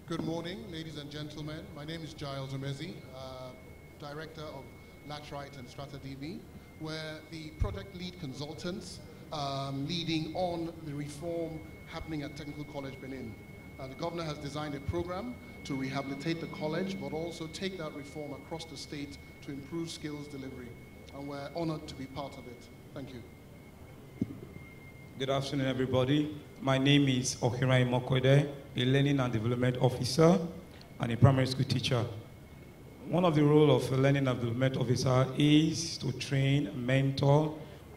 Good morning, ladies and gentlemen. My name is Giles Omezi, Director of Latrite and Strata DB. We're the project lead consultants leading on the reform happening at Technical College Benin. The governor has designed a program to rehabilitate the college, but also take that reform across the state to improve skills delivery. And we're honored to be part of it. Thank you. Good afternoon, everybody. My name is Ohirai Mokwede, a Learning and Development Officer and a primary school teacher. One of the roles of a Learning and Development Officer is to train, mentor,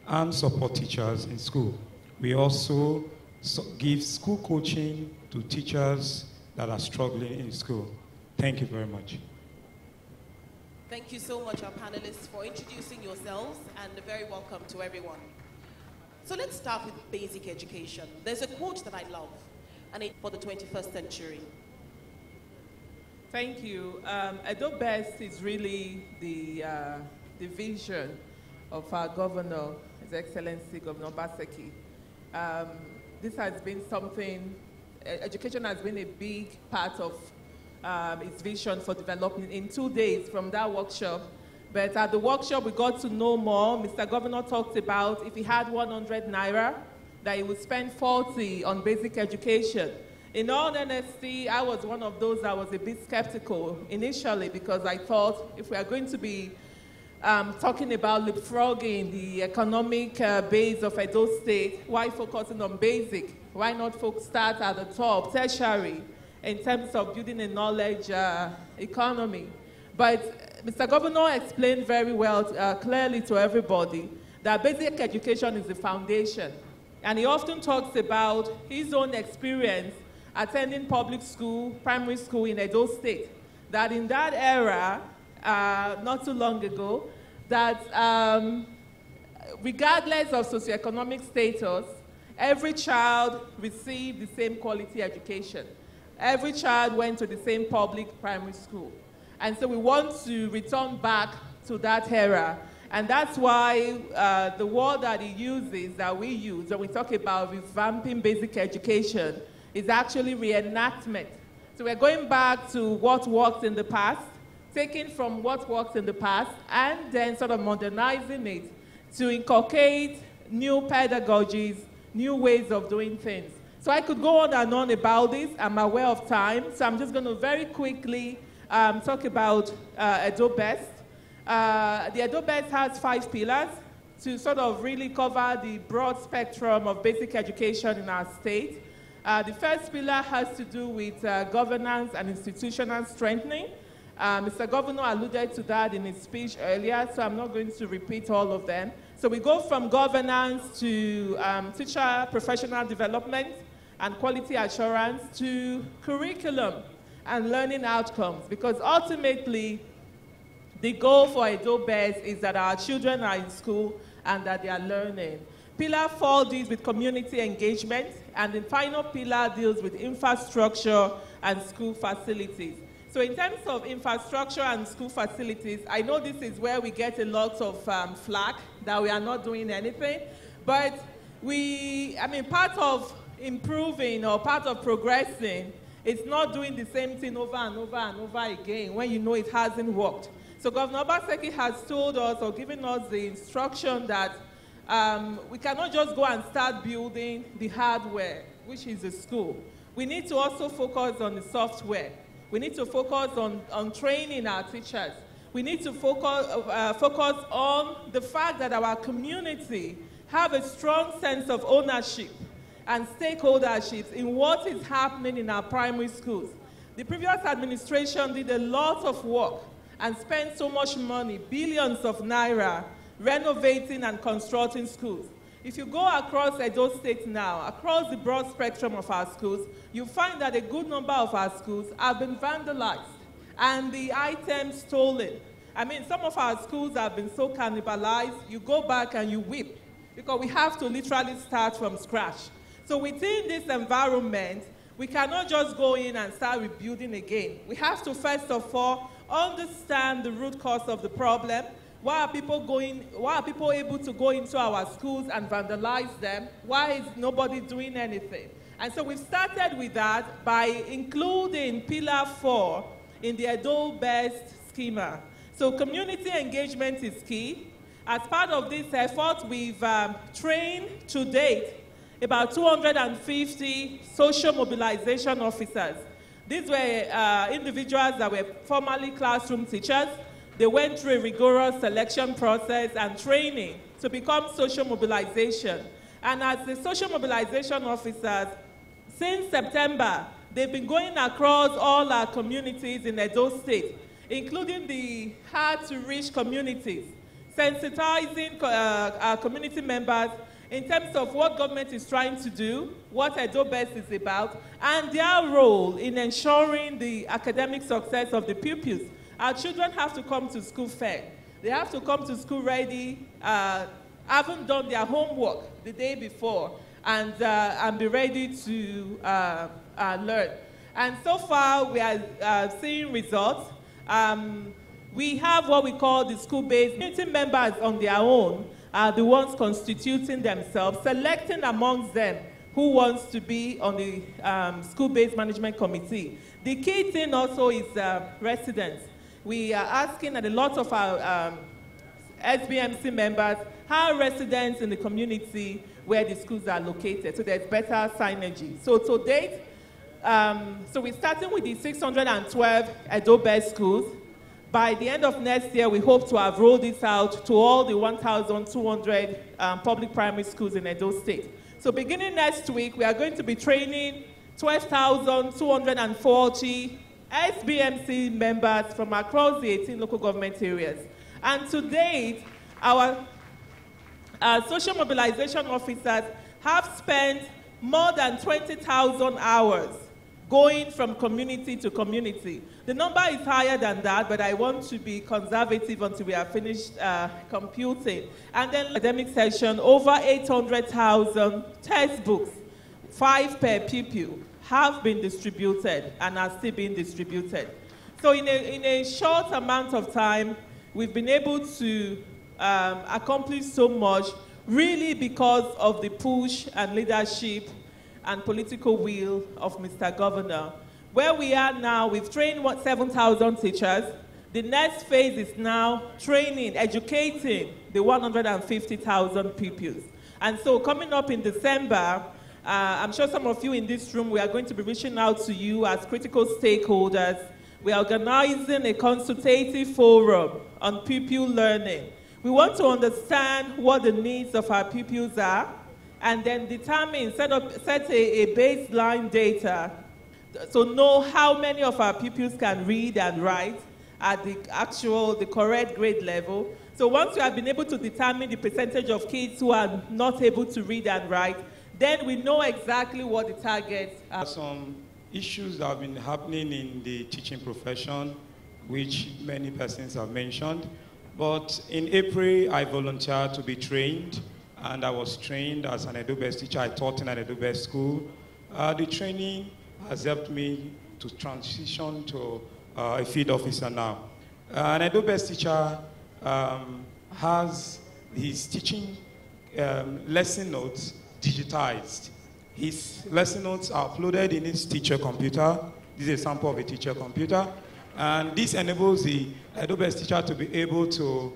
and support teachers in school. We also give school coaching to teachers that are struggling in school. Thank you very much. Thank you so much, our panelists, for introducing yourselves, and a very welcome to everyone. So let's start with basic education. There's a quote that I love, and it's for the 21st century. Thank you. Edo Best is really the vision of our governor, His Excellency Governor Obaseki. This has been something, education has been a big part of its vision for development in 2 days from that workshop. But at the workshop, we got to know more. Mr. Governor talked about if he had 100 naira, that he would spend 40 on basic education. In all honesty, I was one of those that was a bit skeptical initially, because I thought if we are going to be talking about leapfrogging the economic base of Edo State, why focusing on basic? Why not start at the top, tertiary, in terms of building a knowledge economy? But Mr. Governor explained very well, clearly to everybody, that basic education is the foundation. And he often talks about his own experience attending public school, primary school in Edo State, that in that era, not too long ago, that regardless of socioeconomic status, every child received the same quality education. Every child went to the same public primary school. And so we want to return back to that era. And that's why the word that he uses, that we use, when we talk about revamping basic education, is actually reenactment. So we're going back to what worked in the past, taking from what worked in the past, and then sort of modernizing it to inculcate new pedagogies, new ways of doing things. So I could go on and on about this. I'm aware of time, so I'm just going to very quickly talk about Edo Best. The Edo Best has 5 pillars to sort of really cover the broad spectrum of basic education in our state. The first pillar has to do with governance and institutional strengthening. Mr. Governor alluded to that in his speech earlier, so I'm not going to repeat all of them. So we go from governance to teacher professional development and quality assurance to curriculum and learning outcomes, because ultimately the goal for Edo Best is that our children are in school and that they are learning. Pillar 4 deals with community engagement, and the final pillar deals with infrastructure and school facilities. So in terms of infrastructure and school facilities, I know this is where we get a lot of flack that we are not doing anything, but part of improving or part of progressing, it's not doing the same thing over and over and over again when you know it hasn't worked. So Governor Obaseki has told us or given us the instruction that we cannot just go and start building the hardware, which is the school. We need to also focus on the software. We need to focus on training our teachers. We need to focus on the fact that our community have a strong sense of ownership and stakeholdership in what is happening in our primary schools. The previous administration did a lot of work and spent so much money, billions of naira, renovating and constructing schools. If you go across Edo State now, across the broad spectrum of our schools, you find that a good number of our schools have been vandalized and the items stolen. Some of our schools have been so cannibalized, you go back and you weep, because we have to literally start from scratch. So within this environment, we cannot just go in and start rebuilding again. We have to first of all understand the root cause of the problem. Why are people able to go into our schools and vandalize them? Why is nobody doing anything? And so we've started with that by including Pillar 4 in the Edo Best schema. So community engagement is key. As part of this effort, we've trained to date about 250 social mobilization officers. These were individuals that were formerly classroom teachers. They went through a rigorous selection process and training to become social mobilization. And as the social mobilization officers, since September, they've been going across all our communities in Edo State, including the hard-to-reach communities, sensitizing our community members in terms of what government is trying to do, what Edo Best is about, and their role in ensuring the academic success of the pupils. Our children have to come to school fed. They have to come to school ready, haven't done their homework the day before, and be ready to learn. And so far, we are seeing results. We have what we call the school-based. Community members on their own are the ones constituting themselves, selecting amongst them who wants to be on the school-based management committee. The key thing also is residents. We are asking that a lot of our SBMC members are residents in the community where the schools are located, so there's better synergy. So to date, so we're starting with the 612 Edo Best schools. By the end of next year, we hope to have rolled this out to all the 1,200 public primary schools in Edo State. So beginning next week, we are going to be training 12,240 SBMC members from across the 18 local government areas. And to date, our social mobilization officers have spent more than 20,000 hours going from community to community. The number is higher than that, but I want to be conservative until we are finished computing. And then academic session, over 800,000 textbooks, 5 per pupil, have been distributed and are still being distributed. So in a short amount of time, we've been able to accomplish so much, really because of the push and leadership and political will of Mr. Governor. Where we are now, we've trained 7,000 teachers. The next phase is now training, educating the 150,000 pupils. And so coming up in December, I'm sure some of you in this room, we are going to be reaching out to you as critical stakeholders. We are organizing a consultative forum on pupil learning. We want to understand what the needs of our pupils are, and then determine, set a baseline data, so know how many of our pupils can read and write at the correct grade level. So once we have been able to determine the percentage of kids who are not able to read and write, then we know exactly what the targets are. Some issues that have been happening in the teaching profession, which many persons have mentioned. But in April, I volunteered to be trained, and I was trained as an Edo Best teacher. I taught in an Edo Best school. The training has helped me to transition to a field officer now. An Edo Best teacher has his teaching lesson notes digitized. His lesson notes are uploaded in his teacher computer. This is a sample of a teacher computer. And this enables the Edo Best teacher to be able to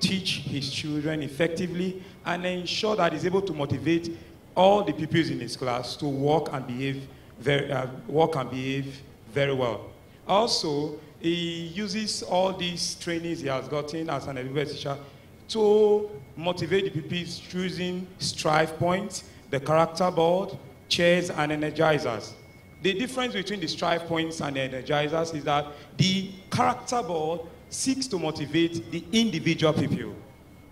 teach his children effectively and ensure that he's able to motivate all the pupils in his class to work and behave very well. Also, he uses all these trainings he has gotten as an Edo Best teacher to motivate the pupils choosing strive points, the character board, chairs, and energizers. The difference between the strive points and the energizers is that the character board seeks to motivate the individual pupil,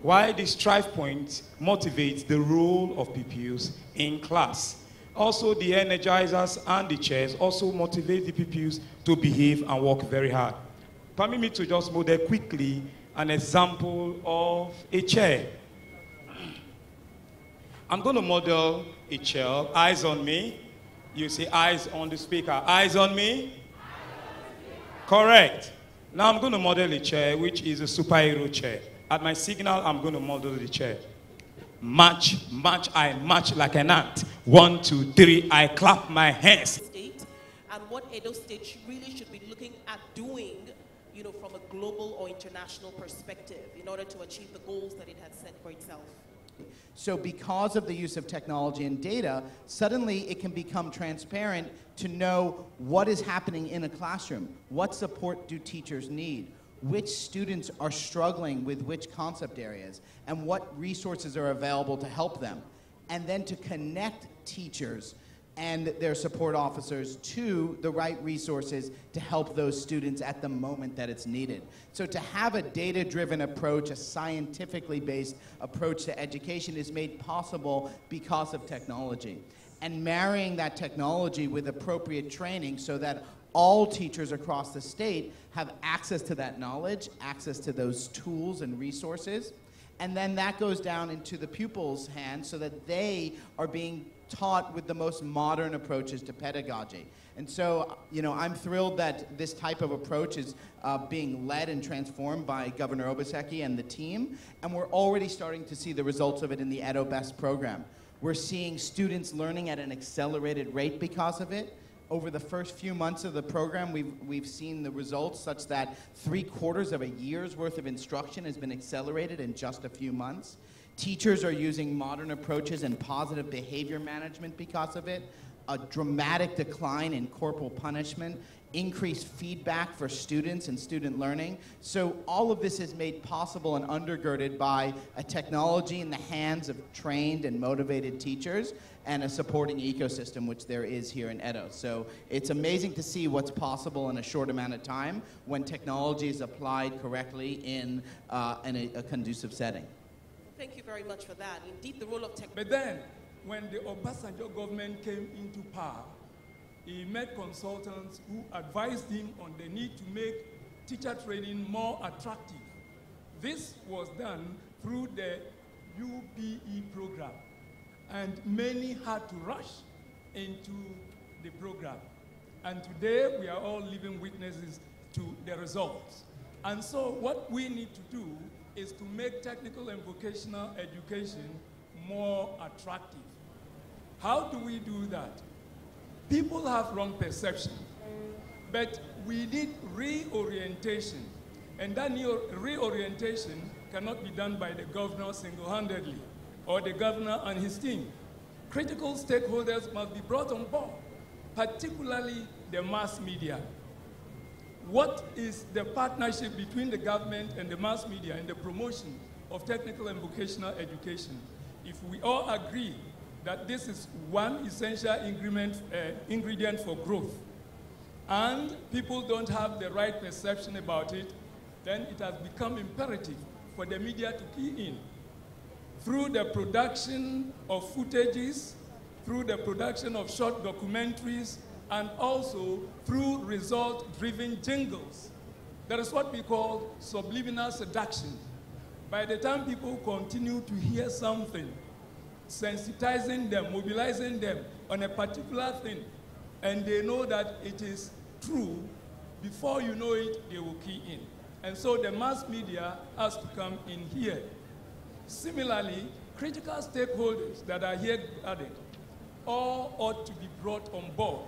while the strive point motivates the role of pupils in class. Also, the energizers and the chairs also motivate the pupils to behave and work very hard. Permit me to just model quickly an example of a chair. I'm going to model a chair, eyes on me. You say eyes on the speaker. Eyes on me? Correct. Now I'm going to model a chair, which is a superhero chair. At my signal, I'm going to model the chair. March, I march like an ant. 1, 2, 3, I clap my hands. State, and what Edo State really should be looking at doing, you know, from a global or international perspective in order to achieve the goals that it has set for itself. So because of the use of technology and data, suddenly it can become transparent to know what is happening in a classroom. What support do teachers need? Which students are struggling with which concept areas? And what resources are available to help them? And then to connect teachers and their support officers to the right resources to help those students at the moment that it's needed. So to have a data-driven approach, a scientifically based approach to education is made possible because of technology. And marrying that technology with appropriate training so that all teachers across the state have access to that knowledge, access to those tools and resources, and then that goes down into the pupils' hands so that they are being taught with the most modern approaches to pedagogy. And so, you know, I'm thrilled that this type of approach is being led and transformed by Governor Obaseki and the team, and we're already starting to see the results of it in the Edo Best program. We're seeing students learning at an accelerated rate because of it. Over the first few months of the program, we've seen the results such that 3/4 of a year's worth of instruction has been accelerated in just a few months. Teachers are using modern approaches and positive behavior management because of it. A dramatic decline in corporal punishment, increased feedback for students and student learning. So all of this is made possible and undergirded by a technology in the hands of trained and motivated teachers and a supporting ecosystem, which there is here in Edo. So it's amazing to see what's possible in a short amount of time when technology is applied correctly in a conducive setting. Thank you very much for that. Indeed, the role of tech. But then, when the Obasanjo government came into power, he met consultants who advised him on the need to make teacher training more attractive. This was done through the UPE program, and many had to rush into the program. And today, we are all living witnesses to the results. And so what we need to do is to make technical and vocational education more attractive. How do we do that? People have wrong perception, but we need reorientation. And that reorientation cannot be done by the governor single-handedly or the governor and his team. Critical stakeholders must be brought on board, particularly the mass media. What is the partnership between the government and the mass media in the promotion of technical and vocational education? If we all agree that this is one essential ingredient for growth, and people don't have the right perception about it, then it has become imperative for the media to key in. Through the production of footages, through the production of short documentaries, and also through result-driven jingles. That is what we call subliminal seduction. By the time people continue to hear something, sensitizing them, mobilizing them on a particular thing, and they know that it is true, before you know it, they will key in. And so the mass media has to come in here. Similarly, critical stakeholders that are here added all ought to be brought on board